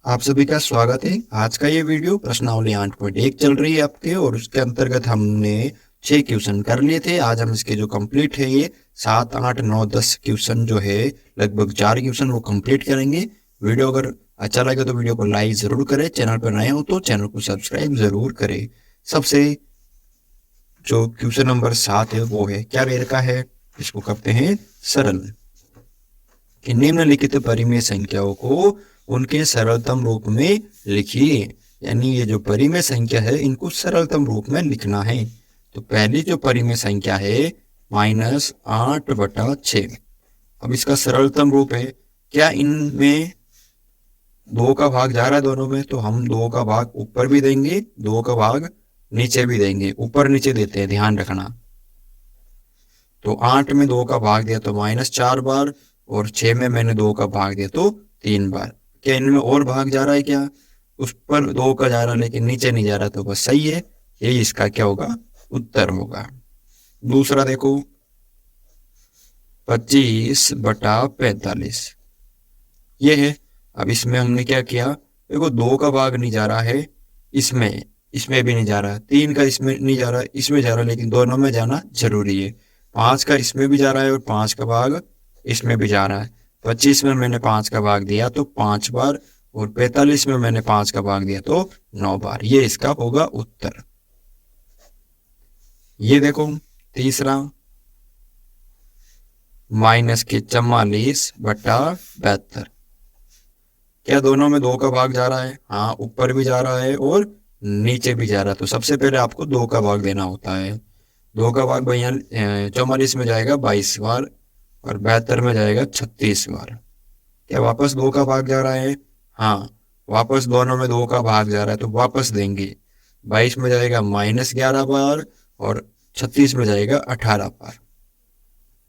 आप सभी का स्वागत है। आज का ये वीडियो प्रश्नावली 8.1 चल रही है आपके, और उसके अंतर्गत हमने 6 क्वेश्चन कर लिए थे। आज हम इसके जो कंप्लीट है ये 7, 8, 9, 10 क्वेश्चन जो है, लगभग 4 क्वेश्चन वो कंप्लीट करेंगे। वीडियो अगर अच्छा लगे तो वीडियो को लाइक जरूर करें, चैनल पर नए हो तो चैनल को सब्सक्राइब जरूर करें। सबसे जो क्वेश्चन नंबर 7 है वो है, क्या दे रखा है, इसको करते हैं सरल। कि निम्नलिखित परिमेय संख्याओं को उनके सरलतम रूप में लिखिए। यानी ये जो परिमेय संख्या है इनको सरलतम रूप में लिखना है। तो पहली जो परिमेय संख्या है -8/6। अब इसका सरलतम रूप है, क्या इनमें 2 का भाग जा रहा है दोनों में, तो हम 2 का भाग ऊपर भी देंगे, 2 का भाग नीचे भी देंगे। ऊपर नीचे देते हैं, ध्यान रखना। तो 8 में 2 का भाग दिया तो -4 बार, और 6 में मैंने 2 का भाग दिया तो 3 बार। क्या इनमें और भाग जा रहा है क्या? उस पर 2 का जा रहा है लेकिन नीचे नहीं जा रहा, तो बस सही है। यही इसका क्या होगा, उत्तर होगा। दूसरा देखो, 25/45 ये है। अब इसमें हमने क्या किया, देखो 2 का भाग नहीं जा रहा है, इसमें भी नहीं जा रहा, 3 का इसमें नहीं जा रहा, इसमें जा रहा, लेकिन दोनों में जाना जरूरी है। 5 का इसमें भी जा रहा है और 5 का भाग इसमें भी जा रहा है। 25 में मैंने 5 का भाग दिया तो 5 बार, और 45 में मैंने 5 का भाग दिया तो 9 बार। ये इसका होगा उत्तर। ये देखो तीसरा, -44/72। क्या दोनों में 2 का भाग जा रहा है? हाँ, ऊपर भी जा रहा है और नीचे भी जा रहा है। तो सबसे पहले आपको 2 का भाग देना होता है। 2 का भाग भैया 44 में जाएगा 22 बार, और 72 में जाएगा 36 बार। क्या वापस 2 का भाग जा रहा है? हाँ, वापस दोनों में 2 का भाग जा रहा है तो वापस देंगे। 22 में जाएगा -11 बार, और 36 में जाएगा 18 बार।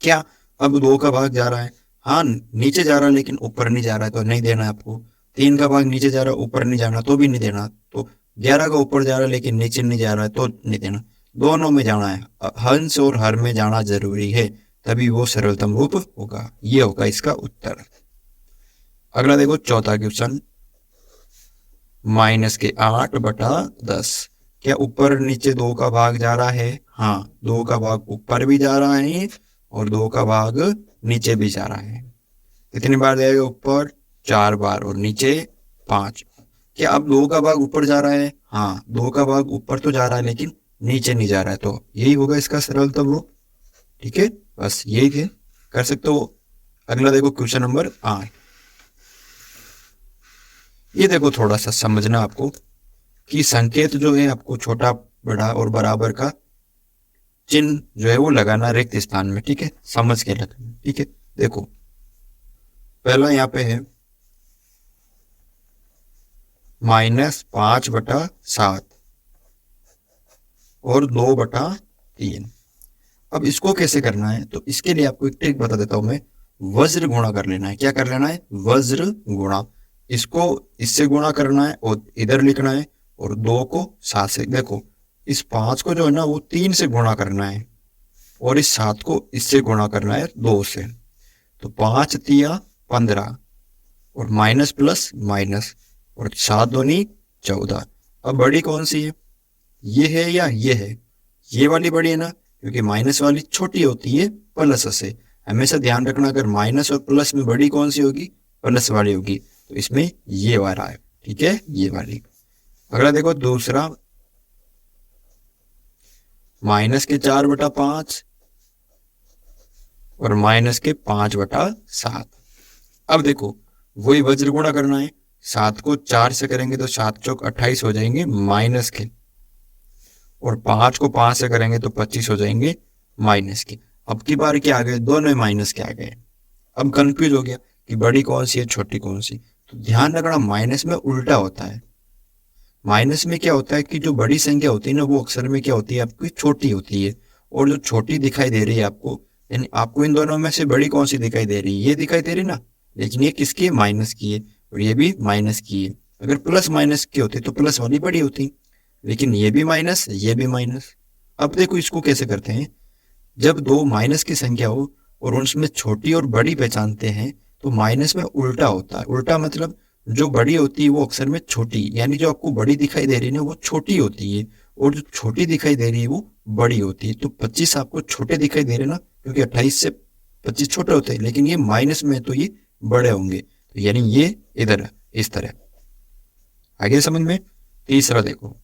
क्या अब 2 का भाग जा रहा है? हाँ, नीचे जा रहा है लेकिन ऊपर नहीं जा रहा है तो नहीं देना है आपको। 3 का भाग नीचे जा रहा है, ऊपर नहीं जाना तो भी नहीं देना। तो 11 का ऊपर जा रहा है लेकिन नीचे नहीं जा रहा है तो नहीं देना। दोनों में जाना है, हंस और हर में जाना जरूरी है, तभी वो सरलतम रूप होगा। ये होगा इसका उत्तर। अगला देखो चौथा क्वेश्चन, -8/10। क्या ऊपर नीचे 2 का भाग जा रहा है? हाँ, 2 का भाग ऊपर भी जा रहा है और 2 का भाग नीचे भी जा रहा है। कितनी बार जाएगा ऊपर? 4 बार, और नीचे 5। क्या अब 2 का भाग ऊपर जा रहा है? हाँ, 2 का भाग ऊपर तो जा रहा है लेकिन नीचे नहीं जा रहा है, तो यही होगा इसका सरलतम रूप। ठीक है, बस यही थे, कर सकते हो। अगला देखो क्वेश्चन नंबर 8। ये देखो थोड़ा सा समझना आपको कि संकेत जो है आपको छोटा, बड़ा और बराबर का चिन्ह जो है वो लगाना रिक्त स्थान में। ठीक है, समझ के लगाना। ठीक है, देखो पहला यहाँ पे है -5/7 और 2/3। अब इसको कैसे करना है, तो इसके लिए आपको एक ट्रिक बता देता हूं मैं। वज्र गुणा कर लेना है। क्या कर लेना है? वज्र गुणा। इसको इससे गुणा करना है और इधर लिखना है, और 2 को 7 से। देखो इस 5 को जो है ना वो 3 से गुणा करना है, और इस 7 को इससे गुणा करना है 2 से। तो 5 तिया 15, और माइनस प्लस माइनस, और 7 दूनी 14। अब बड़ी कौन सी है, ये है या ये है? ये वाली बड़ी है ना, क्योंकि माइनस वाली छोटी होती है प्लस से। हमेशा ध्यान रखना, अगर माइनस और प्लस में बड़ी कौन सी होगी? प्लस वाली होगी। तो इसमें ये वाला है। ठीक है, ये वाली। अगला देखो दूसरा, -4/5 और -5/7। अब देखो वही वज्र गुणा करना है। 7 को 4 से करेंगे तो 7 चौक 28 हो जाएंगे माइनस के, और 5 को 5 से करेंगे तो 25 हो जाएंगे माइनस के। अब की बार क्या आ गए, दोनों माइनस के आ गए। अब कंफ्यूज हो गया कि बड़ी कौन सी है, छोटी कौन सी। तो ध्यान रखना, माइनस में उल्टा होता है। माइनस में क्या होता है कि जो बड़ी संख्या होती है ना वो अक्सर में क्या होती है, आपकी छोटी होती है। और जो छोटी दिखाई दे रही है आपको, यानी आपको इन दोनों में से बड़ी कौन सी दिखाई दे रही है? ये दिखाई दे रही ना, लेकिन ये किसकी है? माइनस की है, और ये भी माइनस की है। अगर प्लस माइनस की होती तो प्लस वाली बड़ी होती, लेकिन ये भी माइनस, ये भी माइनस। अब देखो इसको कैसे करते हैं। जब 2 माइनस की संख्या हो और उसमें छोटी और बड़ी पहचानते हैं, तो माइनस में उल्टा होता है। उल्टा मतलब जो बड़ी होती है वो अक्सर में छोटी, यानी जो आपको बड़ी दिखाई दे रही है ना वो छोटी होती है, और जो छोटी दिखाई दे रही है वो बड़ी होती है। तो 25 आपको छोटे दिखाई दे रहे ना, क्योंकि 28 से 25 छोटे होते हैं, लेकिन ये माइनस में तो ये बड़े होंगे, तो यानी ये इधर है इस तरह। आगे समझ में। तीसरा देखो,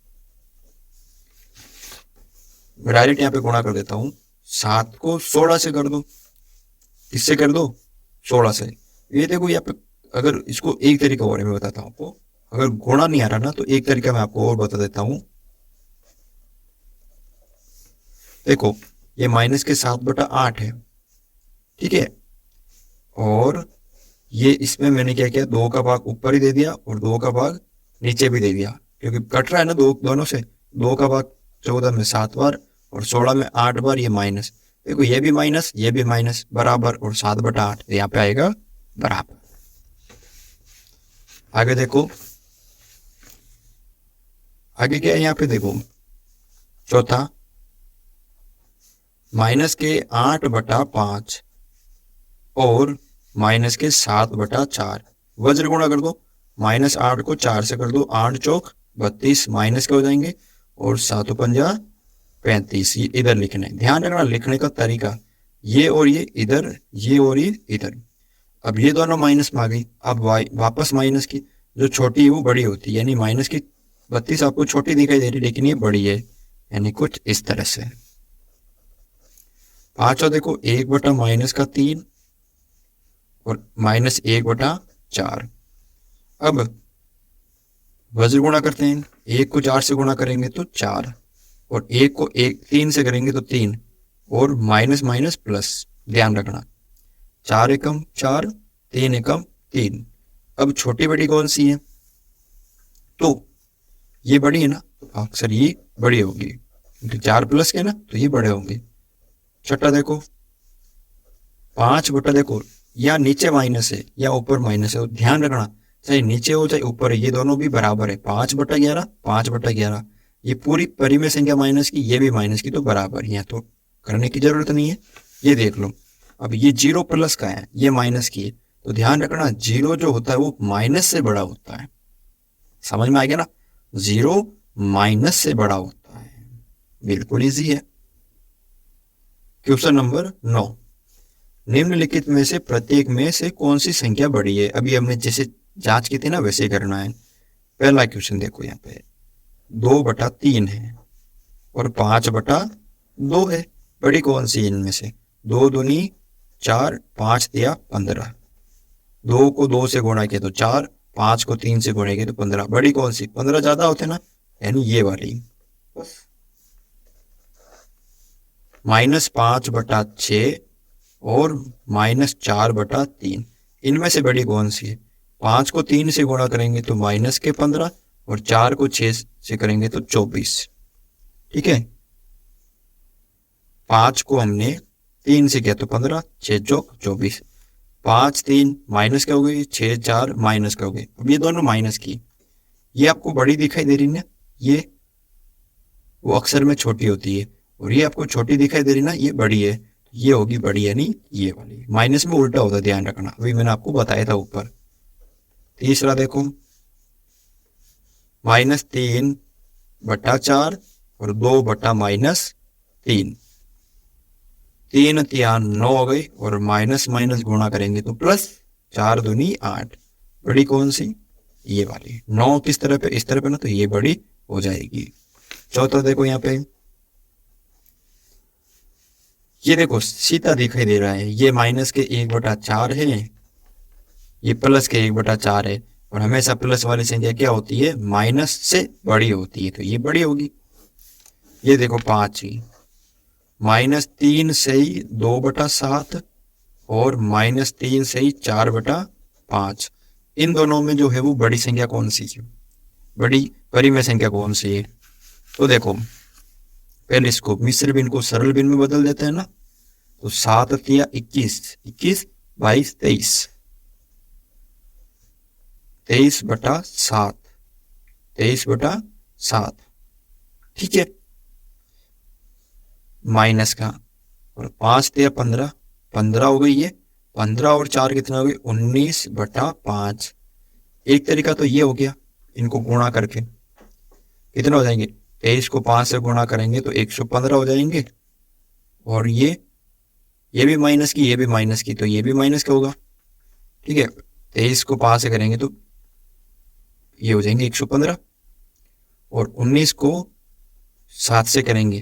मैं डायरेक्ट यहाँ पे गुणा कर देता हूँ, 7 को 16 से कर दो। किससे कर दो? 16 से। ये देखो यहाँ पे, अगर इसको एक तरीका और मैं बताता हूँ आपको, अगर गुणा नहीं आ रहा ना तो एक तरीका मैं आपको और बता देता हूँ। देखो ये माइनस के 7/8 है, ठीक है, और ये इसमें मैंने क्या किया, 2 का भाग ऊपर ही दे दिया और 2 का भाग नीचे भी दे दिया, क्योंकि कट रहा है ना दोनों से। 2 का भाग 14 में 7 बार और 16 में 8 बार, ये माइनस। देखो ये भी माइनस ये भी माइनस, बराबर, और 7/8 यहाँ पे आएगा बराबर। आगे देखो, आगे क्या है यहाँ पे देखो, चौथा, माइनस के 8/5 और माइनस के 7/4, वज्र गुणा कर दो। -8 को 4 से कर दो, 8 चौक 32, माइनस के हो जाएंगे, और 7 पंजा 35। ये इधर लिखना है, ध्यान रखना लिखने का तरीका, ये और ये इधर, ये और ये इधर। अब ये दोनों माइनस में आ गई, अब वापस माइनस की, जो छोटी है वो बड़ी होती है, यानी माइनस की 32 आपको छोटी दिखाई दे रही लेकिन ये बड़ी है, यानी कुछ इस तरह से। पांचवा देखो, 1/-3 और -1/4। अब वज्र गुणा करते हैं, 1 को 4 से गुणा करेंगे तो 4, और 1 को 3 से करेंगे तो 3, और माइनस माइनस प्लस, ध्यान रखना, 4 एकम 4, 3 एकम 3। अब छोटी बड़ी कौन सी है? तो ये बड़ी है ना, तो अक्सर ये बड़ी होगी, तो 4 प्लस के ना तो ये बड़े होंगे। छठा देखो, 5 देखो, या नीचे माइनस है या ऊपर माइनस है, ध्यान रखना, चाहे नीचे हो चाहे ऊपर है, ये दोनों भी बराबर है। 5/11 5/11, ये पूरी परिमेय संख्या माइनस की, ये भी माइनस की, तो बराबर, यहाँ तो करने की जरूरत नहीं है। ये देख लो, अब ये 0 प्लस का है, ये माइनस की है, तो ध्यान रखना 0 जो होता है वो माइनस से बड़ा होता है। समझ में आ गया ना, 0 माइनस से बड़ा होता है, बिल्कुल इजी है। क्वेश्चन नंबर 9, निम्नलिखित में से प्रत्येक में से कौन सी संख्या बड़ी है? अभी हमने जैसे जांच की थी ना वैसे करना है। पहला क्वेश्चन देखो, यहाँ पे 2/3 है और 5/2 है, बड़ी कौन सी इनमें से? 2 दूनी 4, 5 दिया 15, 2 को 2 से गुणा किया तो 4, 5 को 3 से गुणा किया तो 15, बड़ी कौन सी? 15 ज्यादा होते ना, यानी ये वाली। बस -5/6 और -4/3, इनमें से बड़ी कौन सी है? 5 को 3 से गुणा करेंगे तो -15, और 4 को 6 से करेंगे तो 24, ठीक है। 5 को हमने 3 से किया तो 15, 6 चौक 24, 5 3 माइनस का हो गई, 6 4 माइनस का हो गई। अब ये दोनों माइनस की, ये आपको बड़ी दिखाई दे रही है ना, ये वो अक्सर में छोटी होती है, और ये आपको छोटी दिखाई दे रही ना, ये बड़ी है, ये होगी बड़ी, यानी ये वाली। माइनस में उल्टा होता है, ध्यान रखना, अभी मैंने आपको बताया था ऊपर। तीसरा देखो, -3/4 और 2/-3, 3 3 9 हो गई, और माइनस माइनस गुणा करेंगे तो प्लस, 4 दूनी 8, बड़ी कौन सी? ये वाली। 9 किस तरह पे? इस तरह पे ना, तो ये बड़ी हो जाएगी। चौथा देखो, यहाँ पे ये देखो सीधा दिखाई दे रहा है, ये माइनस के 1/4 है, ये प्लस के 1/4 है, और हमेशा प्लस वाली संख्या क्या होती है? माइनस से बड़ी होती है, तो ये बड़ी होगी। ये देखो 5 ही, -3 से ही 2/7 और -3 से ही 4/5, इन दोनों में जो है वो बड़ी संख्या कौन सी है? बड़ी परिमेय संख्या कौन सी है? तो देखो, पहले इसको मिश्र भिन्न को सरल भिन्न में बदल देते हैं ना, तो 7 तिया 21, 21 22 23, 23/7, 23/7, ठीक है, माइनस का, और 5 तिया 15, 15 हो गई, ये 15 और 4 कितना हो गई? 19/5, एक तरीका तो ये हो गया, इनको गुणा करके कितना हो जाएंगे, 23 को 5 से गुणा करेंगे तो 115 हो जाएंगे, और ये भी माइनस की, ये भी माइनस की, तो ये भी माइनस का होगा। ठीक है, 23 को 5 से करेंगे तो ये हो जाएंगे 115, और 19 को 7 से करेंगे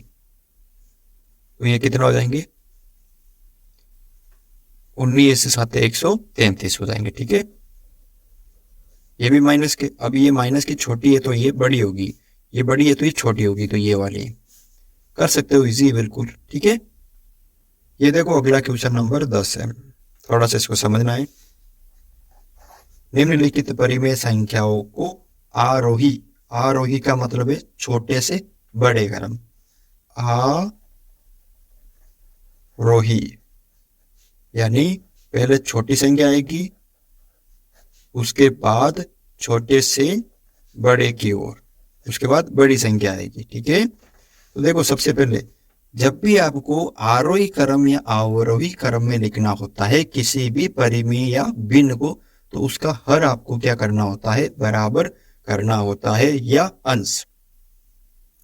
तो ये कितना हो जाएंगे, 19 से 7 133 हो जाएंगे। ठीक है, ये भी माइनस के, अब ये माइनस की छोटी है तो ये बड़ी होगी, ये बड़ी है तो ये छोटी होगी, तो ये वाली कर सकते हो इजी बिल्कुल। ठीक है, ये देखो अगला क्वेश्चन नंबर 10 है, थोड़ा सा इसको समझना है। निम्नलिखित परिमेय संख्याओं को आरोही, आरोही का मतलब है छोटे से बड़े क्रम, आरोही यानी पहले छोटी संख्या आएगी, उसके बाद छोटे से बड़े की ओर, उसके बाद बड़ी संख्या आएगी। ठीक है, तो देखो सबसे पहले जब भी आपको आरोही क्रम या अवरोही क्रम में लिखना होता है किसी भी परिमेय या भिन्न को, तो उसका हर आपको क्या करना होता है, बराबर करना होता है, या अंश,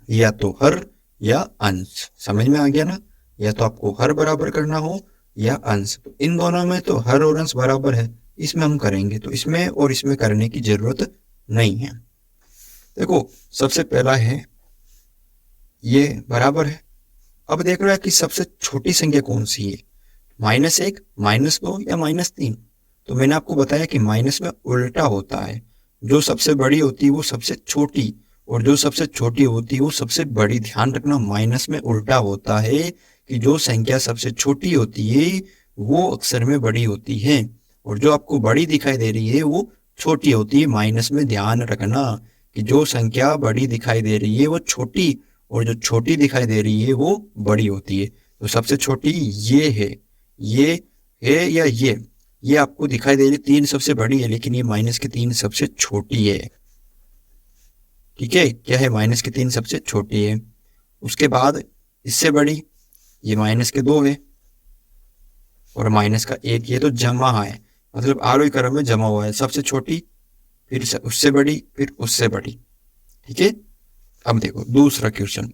या तो हर या अंश। समझ में आ गया ना, या तो आपको हर बराबर करना हो या अंश। तो इन दोनों में तो हर और अंश बराबर है, इसमें हम करेंगे, तो इसमें और इसमें करने की जरूरत नहीं है। देखो सबसे पहला है ये बराबर है। अब देख रहा है कि सबसे छोटी संख्या कौन सी है, -1, -2 या -3। तो मैंने आपको बताया कि माइनस में उल्टा होता है, जो सबसे बड़ी होती है वो सबसे छोटी, और जो सबसे छोटी होती है वो सबसे बड़ी। ध्यान रखना, माइनस में उल्टा होता है कि जो संख्या सबसे छोटी होती है वो अक्षर में बड़ी होती है, और जो आपको बड़ी दिखाई दे रही है वो छोटी होती है। माइनस में ध्यान रखना कि जो संख्या बड़ी दिखाई दे रही है वो छोटी, और जो छोटी दिखाई दे रही है वो बड़ी होती है। तो सबसे छोटी ये है या ये आपको दिखाई दे रही 3 सबसे बड़ी है, लेकिन ये माइनस के 3 सबसे छोटी है। ठीक है, क्या है, माइनस के 3 सबसे छोटी है। उसके बाद इससे बड़ी ये माइनस के 2 है, और माइनस का 1, ये तो जमा है, मतलब आरोही क्रम में जमा हुआ है। सबसे छोटी, फिर उससे बड़ी, फिर उससे बड़ी। ठीक है, अब देखो दूसरा क्वेश्चन,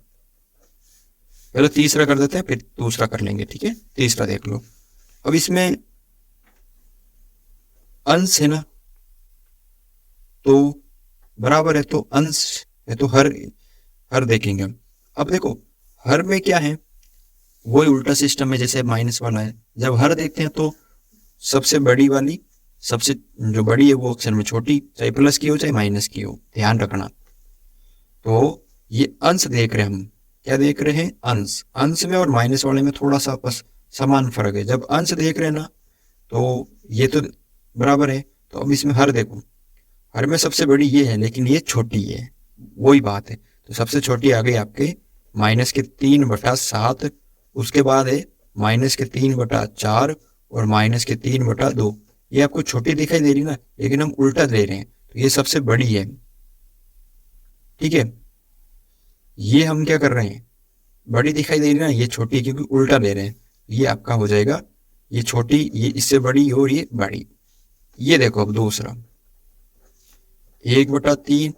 पहले तीसरा कर देते हैं फिर दूसरा कर लेंगे। ठीक है, तीसरा देख लो। अब इसमें अंश है ना, तो बराबर है, तो अंश है तो हर देखेंगे हम। अब देखो हर में क्या है, वही उल्टा सिस्टम है जैसे माइनस वाला है। जब हर देखते हैं तो सबसे बड़ी वाली, सबसे जो बड़ी है वो अक्षर में छोटी, चाहे प्लस की हो चाहे माइनस की हो, ध्यान रखना। तो ये अंश देख रहे हैं हम, क्या देख रहे हैं, अंश। अंश में और माइनस वाले में थोड़ा सा बस समान फर्क है। जब अंश देख रहे हैं ना तो ये तो बराबर है, तो अब इसमें हर देखो, हर में सबसे बड़ी ये है लेकिन ये छोटी है, वही बात है। तो सबसे छोटी आ गई आपके माइनस के 3/7, उसके बाद है माइनस के 3/4 और माइनस के 3/2। ये आपको छोटी दिखाई दे रही ना, लेकिन हम उल्टा दे रहे हैं, तो ये सबसे बड़ी है। ठीक है, ये हम क्या कर रहे हैं, बड़ी दिखाई दे रही ना, ये छोटी है क्योंकि उल्टा दे रहे हैं। ये आपका हो जाएगा, ये छोटी, ये इससे बड़ी और ये बड़ी। ये देखो अब दूसरा, 1/3,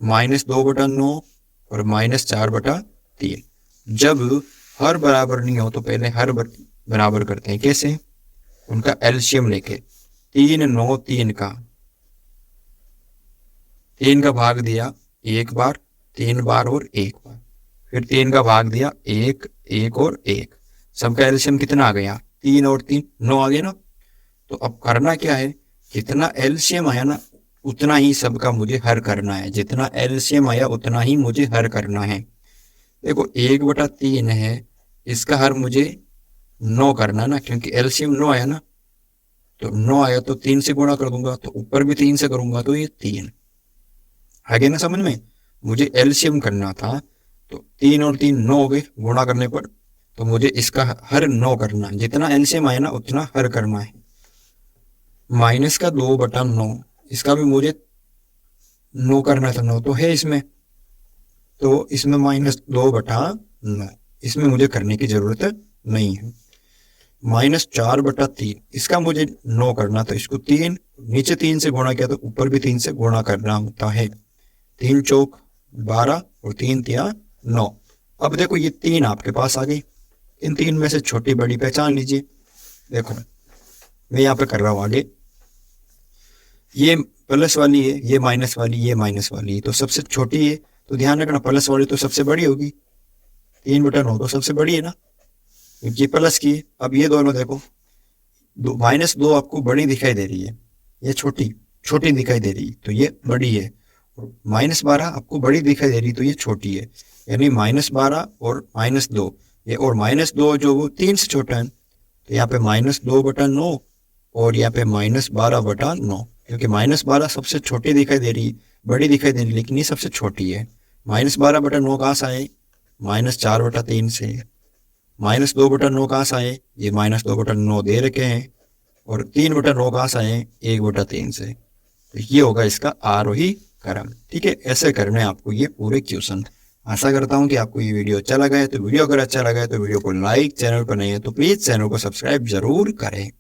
-2/9 और -4/3। जब हर बराबर नहीं हो तो पहले हर बराबर करते हैं। कैसे, उनका एलसीएम लेके 3, 9, 3 का भाग दिया 1 बार, 3 बार और 1 बार, फिर 3 का भाग दिया 1, 1 और 1। सबका एलसीएम कितना आ गया, 3 और 3 9 आ गया ना। तो अब करना क्या है, जितना एलसीएम आया ना उतना ही सबका मुझे हर करना है, जितना एलसीएम आया उतना ही मुझे हर करना है। देखो 1/3 है, इसका हर मुझे 9 करना ना, क्योंकि एलसीएम 9 आया ना, तो 9 आया तो 3 से गुणा कर दूंगा, तो ऊपर भी 3 से करूंगा तो ये 3 आ गया ना समझ में। मुझे एलसीएम करना था, तो 3 और 3 9 हो गए गुणा करने पर, तो मुझे इसका हर 9 करना है। जितना एलसीएम आया ना उतना हर करना है। माइनस का 2/9, इसका भी मुझे 9 करना था, 9 तो है इसमें, तो इसमें -2/9, इसमें मुझे करने की जरूरत नहीं है। -4/3, इसका मुझे 9 करना, तो इसको 3 नीचे 3 से गुणा किया तो ऊपर भी 3 से गुणा करना होता है। 3 चौक 12 और 3 तिया 9। अब देखो ये 3 आपके पास आ गई, इन 3 में से छोटी बड़ी पहचान लीजिए। देखो मैं यहाँ पे कर रहा हूँ आगे, ये प्लस वाली है, ये माइनस वाली, ये माइनस वाली, तो सबसे छोटी है, तो ध्यान रखना प्लस वाली तो सबसे बड़ी होगी, 3/9 तो सबसे बड़ी है ना, ये प्लस की है। अब ये दोनों देखो, -2 आपको बड़ी दिखाई दे रही है, ये छोटी छोटी दिखाई दे रही है, तो ये बड़ी है। -12 आपको बड़ी दिखाई दे रही, तो ये छोटी है। यानी -12 और -2, ये और -2 जो वो 3 से छोटा है, तो यहाँ पे -2/9 और यहाँ पे -12/9, क्योंकि -12 सबसे छोटी दिखाई दे रही, बड़ी दिखाई दे रही, लेकिन ये सबसे छोटी है। -12/9 कहाँ से आए, -4/3 से। -2/9 कहाँ से आए, ये -2/9 दे रखे हैं, और 3/9 कहाँ से आए, 1/3 से। तो ये होगा इसका आरोही क्रम। ठीक है, ऐसे करने आपको ये पूरे क्वेश्चन। आशा करता हूँ कि आपको ये वीडियो अच्छा लगा है, तो वीडियो अगर अच्छा लगा है तो वीडियो को लाइक, चैनल पर नहीं है तो प्लीज चैनल को सब्सक्राइब जरूर करें।